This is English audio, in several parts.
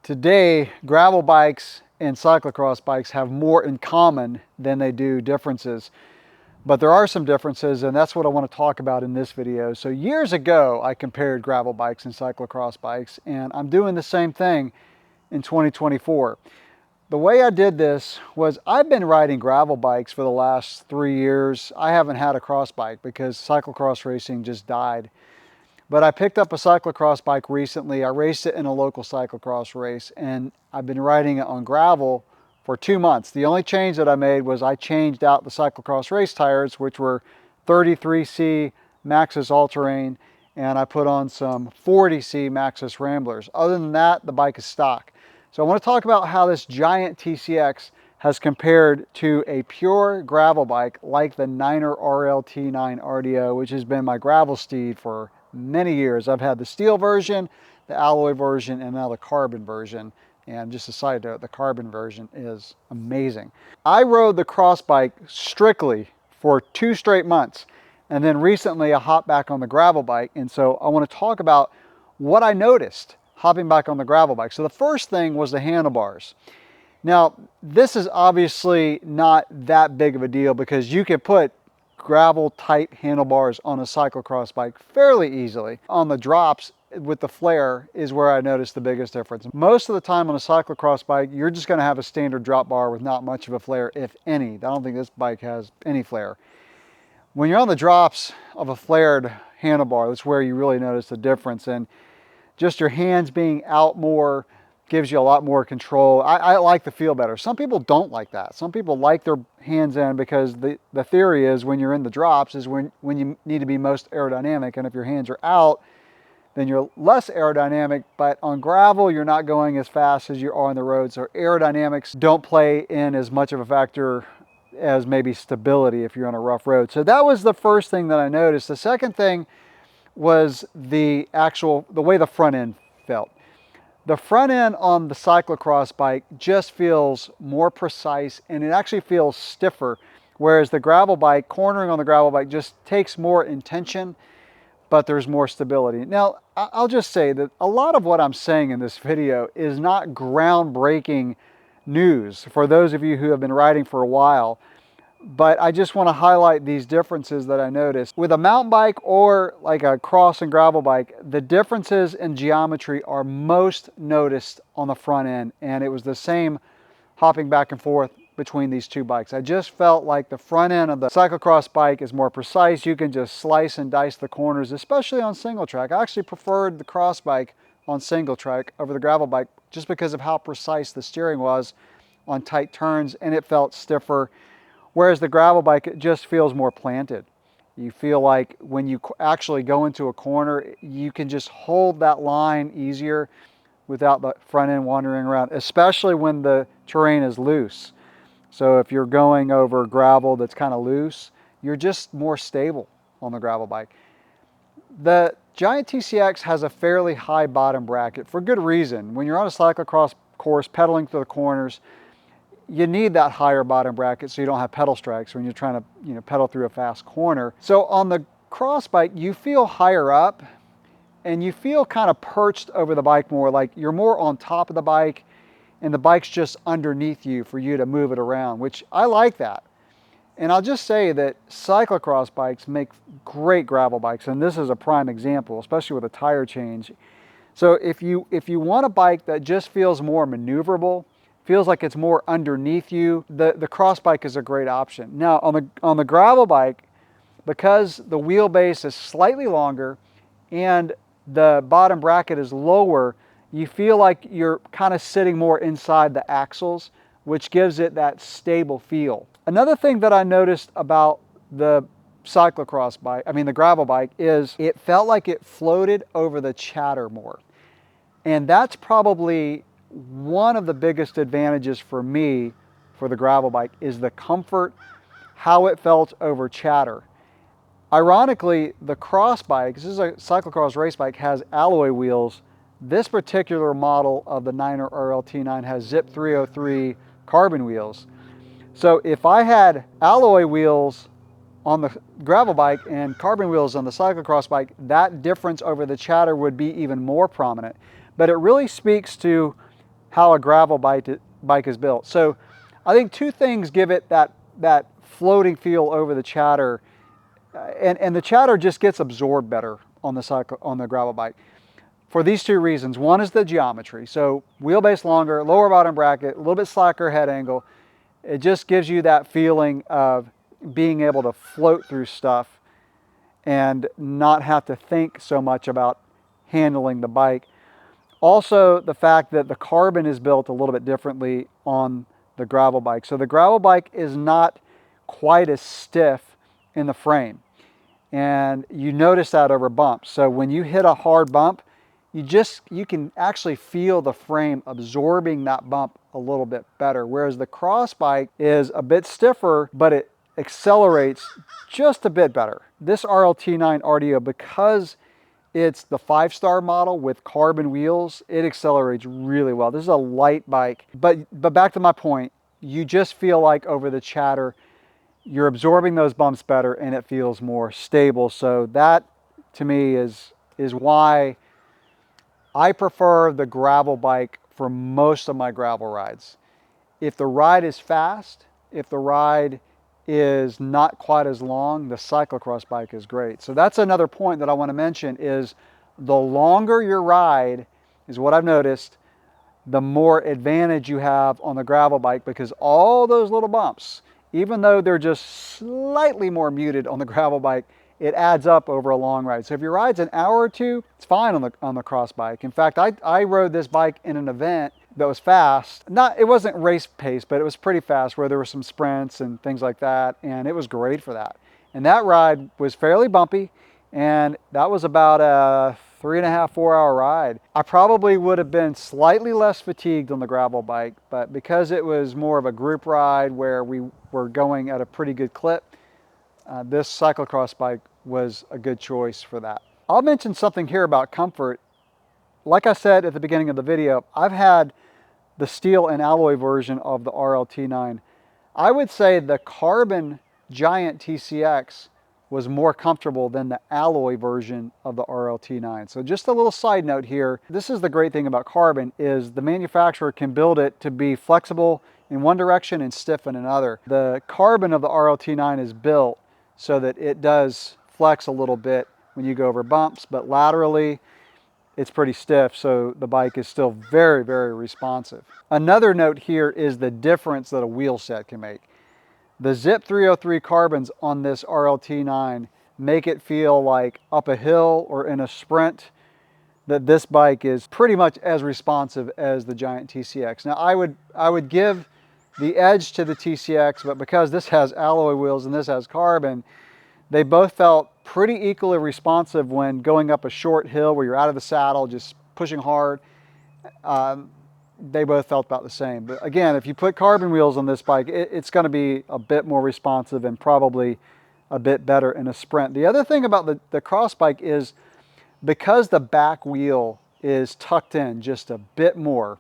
Today, gravel bikes and cyclocross bikes have more in common than they do differences. But there are some differences, and that's what I want to talk about in this video. So years ago, I compared gravel bikes and cyclocross bikes, and I'm doing the same thing in 2024. The way I did this was I've been riding gravel bikes for the last 3 years. I haven't had a cross bike because cyclocross racing just died. But I picked up a cyclocross bike recently. I raced it in a local cyclocross race, and I've been riding it on gravel for 2 months. The only change that I made was I changed out the cyclocross race tires, which were 33C Maxxis All-Terrain, and I put on some 40C Maxxis Ramblers. Other than that, the bike is stock. So I want to talk about how this giant TCX has compared to a pure gravel bike like the Niner RLT9 RDO, which has been my gravel steed for many years. I've had the steel version, the alloy version, and now the carbon version. And just a side note, the carbon version is amazing. I rode the cross bike strictly for 2 straight months. And then recently I hopped back on the gravel bike. And so I want to talk about what I noticed hopping back on the gravel bike. So the first thing was the handlebars. Now, this is obviously not that big of a deal because you can put gravel tight handlebars on a cyclocross bike fairly easily. On the drops with the flare is where I noticed the biggest difference. Most of the time on a cyclocross bike, you're just going to have a standard drop bar with not much of a flare, if any. I don't think this bike has any flare. When you're on the drops of a flared handlebar, that's where you really notice the difference. And just your hands being out more gives you a lot more control. I like the feel better. Some people don't like that. Some people like their hands in because the theory is when you're in the drops is when you need to be most aerodynamic, and if your hands are out, then you're less aerodynamic. But on gravel, you're not going as fast as you are on the road, so aerodynamics don't play in as much of a factor as maybe stability if you're on a rough road. So that was the first thing that I noticed. The second thing was the way the front end felt. The front end on the cyclocross bike just feels more precise, and it actually feels stiffer, whereas the gravel bike, cornering on the gravel bike just takes more intention, but there's more stability. Now, I'll just say that a lot of what I'm saying in this video is not groundbreaking news for those of you who have been riding for a while. But I just want to highlight these differences that I noticed. With a mountain bike or like a cross and gravel bike, the differences in geometry are most noticed on the front end. And it was the same hopping back and forth between these two bikes. I just felt like the front end of the cyclocross bike is more precise. You can just slice and dice the corners, especially on single track. I actually preferred the cross bike on single track over the gravel bike just because of how precise the steering was on tight turns, and it felt stiffer. Whereas the gravel bike, it just feels more planted. You feel like when you actually go into a corner, you can just hold that line easier without the front end wandering around, especially when the terrain is loose. So if you're going over gravel that's kind of loose, you're just more stable on the gravel bike. The Giant TCX has a fairly high bottom bracket for good reason. When you're on a cyclocross course pedaling through the corners, you need that higher bottom bracket so you don't have pedal strikes when you're trying to pedal through a fast corner. So on the cross bike, you feel higher up and you feel kind of perched over the bike more, like you're more on top of the bike and the bike's just underneath you for you to move it around, which I like that. And I'll just say that cyclocross bikes make great gravel bikes, and this is a prime example, especially with a tire change. So if you want a bike that just feels more maneuverable, feels like it's more underneath you, the cross bike is a great option. Now on the gravel bike, because the wheelbase is slightly longer and the bottom bracket is lower, you feel like you're kind of sitting more inside the axles, which gives it that stable feel. Another thing that I noticed about the cyclocross bike, the gravel bike, is it felt like it floated over the chatter more. And that's probably one of the biggest advantages for me for the gravel bike is the comfort, how it felt over chatter. Ironically, the cross bike, this is a cyclocross race bike, has alloy wheels. This particular model of the Niner RLT9 has Zip 303 carbon wheels. So if I had alloy wheels on the gravel bike and carbon wheels on the cyclocross bike, that difference over the chatter would be even more prominent. But it really speaks to how a gravel bike is built. So I think two things give it that floating feel over the chatter, and the chatter just gets absorbed better on the gravel bike for these two reasons. One is the geometry. So wheelbase longer, lower bottom bracket, a little bit slacker head angle. It just gives you that feeling of being able to float through stuff and not have to think so much about handling the bike. Also, the fact that the carbon is built a little bit differently on the gravel bike. So the gravel bike is not quite as stiff in the frame. And you notice that over bumps. So when you hit a hard bump, you can actually feel the frame absorbing that bump a little bit better. Whereas the cross bike is a bit stiffer, but it accelerates just a bit better. This RLT9 RDO, because it's the 5-star model with carbon wheels, it accelerates really well. This is a light bike, but back to my point, you just feel like over the chatter, you're absorbing those bumps better and it feels more stable. So that to me is why I prefer the gravel bike for most of my gravel rides. If the ride is fast, if the ride is not quite as long, the cyclocross bike is great. So that's another point that I want to mention is the longer your ride is what I've noticed, the more advantage you have on the gravel bike, because all those little bumps, even though they're just slightly more muted on the gravel bike, it adds up over a long ride. So if your ride's an hour or two, it's fine on the cross bike. In fact, I rode this bike in an event that was fast. It wasn't race pace, but it was pretty fast, where there were some sprints and things like that, and it was great for that. And that ride was fairly bumpy, and that was about a 3.5, 4-hour ride. I probably would have been slightly less fatigued on the gravel bike, but because it was more of a group ride where we were going at a pretty good clip, this cyclocross bike was a good choice for that. I'll mention something here about comfort. Like I said at the beginning of the video, I've had the steel and alloy version of the RLT9. I would say the carbon Giant TCX was more comfortable than the alloy version of the RLT9. So just a little side note here. This is the great thing about carbon, is the manufacturer can build it to be flexible in one direction and stiff in another. The carbon of the RLT9 is built so that it does flex a little bit when you go over bumps, but laterally it's pretty stiff, so the bike is still very, very responsive. Another note here is the difference that a wheel set can make. The Zip 303 carbons on this RLT9 make it feel like up a hill or in a sprint that this bike is pretty much as responsive as the Giant TCX. Now I would give the edge to the TCX, but because this has alloy wheels and this has carbon, they both felt pretty equally responsive when going up a short hill where you're out of the saddle, just pushing hard. They both felt about the same. But again, if you put carbon wheels on this bike, it's going to be a bit more responsive and probably a bit better in a sprint. The other thing about the cross bike is because the back wheel is tucked in just a bit more,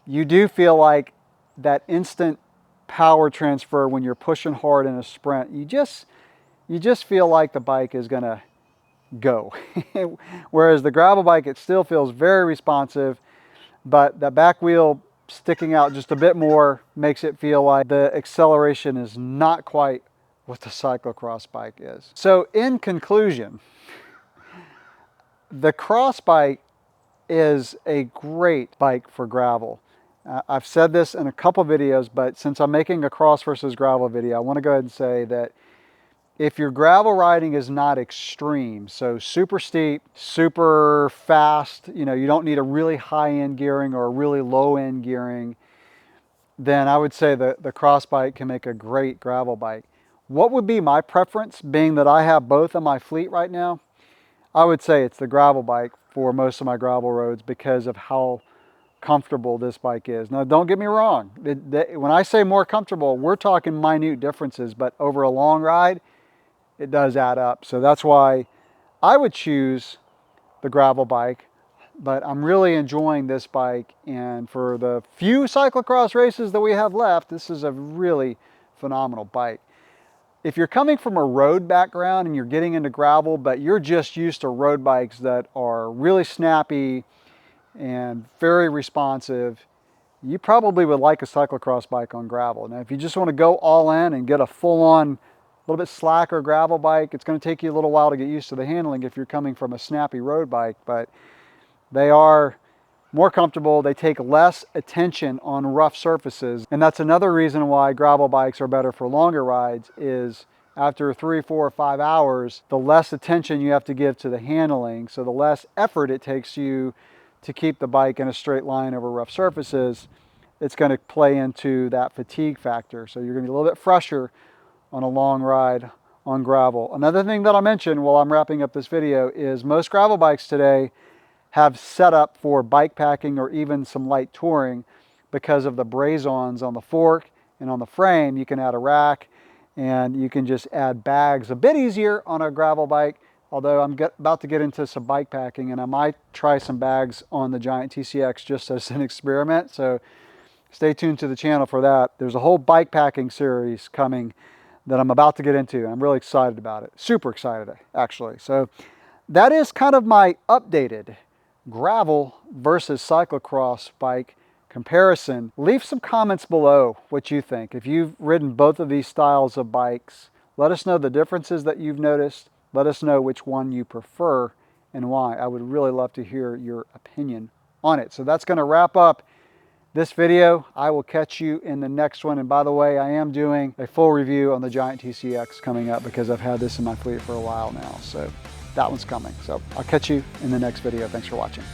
you do feel like that instant power transfer when you're pushing hard in a sprint. You just feel like the bike is going to go. Whereas the gravel bike, it still feels very responsive, but the back wheel sticking out just a bit more makes it feel like the acceleration is not quite what the cyclocross bike is. So in conclusion, the cross bike is a great bike for gravel. I've said this in a couple videos, but since I'm making a cross versus gravel video, I want to go ahead and say that if your gravel riding is not extreme, so super steep, super fast, you don't need a really high-end gearing or a really low-end gearing, then I would say that the cross bike can make a great gravel bike. What would be my preference, being that I have both in my fleet right now? I would say it's the gravel bike for most of my gravel roads because of how comfortable this bike is. Now, don't get me wrong. When I say more comfortable, we're talking minute differences, but over a long ride, it does add up. So that's why I would choose the gravel bike, but I'm really enjoying this bike. And for the few cyclocross races that we have left, this is a really phenomenal bike. If you're coming from a road background and you're getting into gravel, but you're just used to road bikes that are really snappy and very responsive, you probably would like a cyclocross bike on gravel. Now, if you just want to go all in and get a full-on, a little bit slacker gravel bike, it's going to take you a little while to get used to the handling if you're coming from a snappy road bike, but they are more comfortable. They take less attention on rough surfaces. And that's another reason why gravel bikes are better for longer rides is after 3, 4, or 5 hours, the less attention you have to give to the handling. So the less effort it takes you to keep the bike in a straight line over rough surfaces, it's going to play into that fatigue factor. So you're going to be a little bit fresher on a long ride on gravel. Another thing that I'll mention while I'm wrapping up this video is most gravel bikes today have set up for bike packing or even some light touring because of the braze-ons on the fork and on the frame. You can add a rack and you can just add bags a bit easier on a gravel bike. Although I'm about to get into some bike packing and I might try some bags on the Giant TCX just as an experiment. So stay tuned to the channel for that. There's a whole bike packing series coming that I'm about to get into. I'm really excited about it. Super excited, actually. So that is kind of my updated gravel versus cyclocross bike comparison. Leave some comments below what you think. If you've ridden both of these styles of bikes, let us know the differences that you've noticed. Let us know which one you prefer and why. I would really love to hear your opinion on it. So that's going to wrap up this video. I will catch you in the next one. And by the way, I am doing a full review on the Giant TCX coming up because I've had this in my fleet for a while now. So that one's coming. So I'll catch you in the next video. Thanks for watching.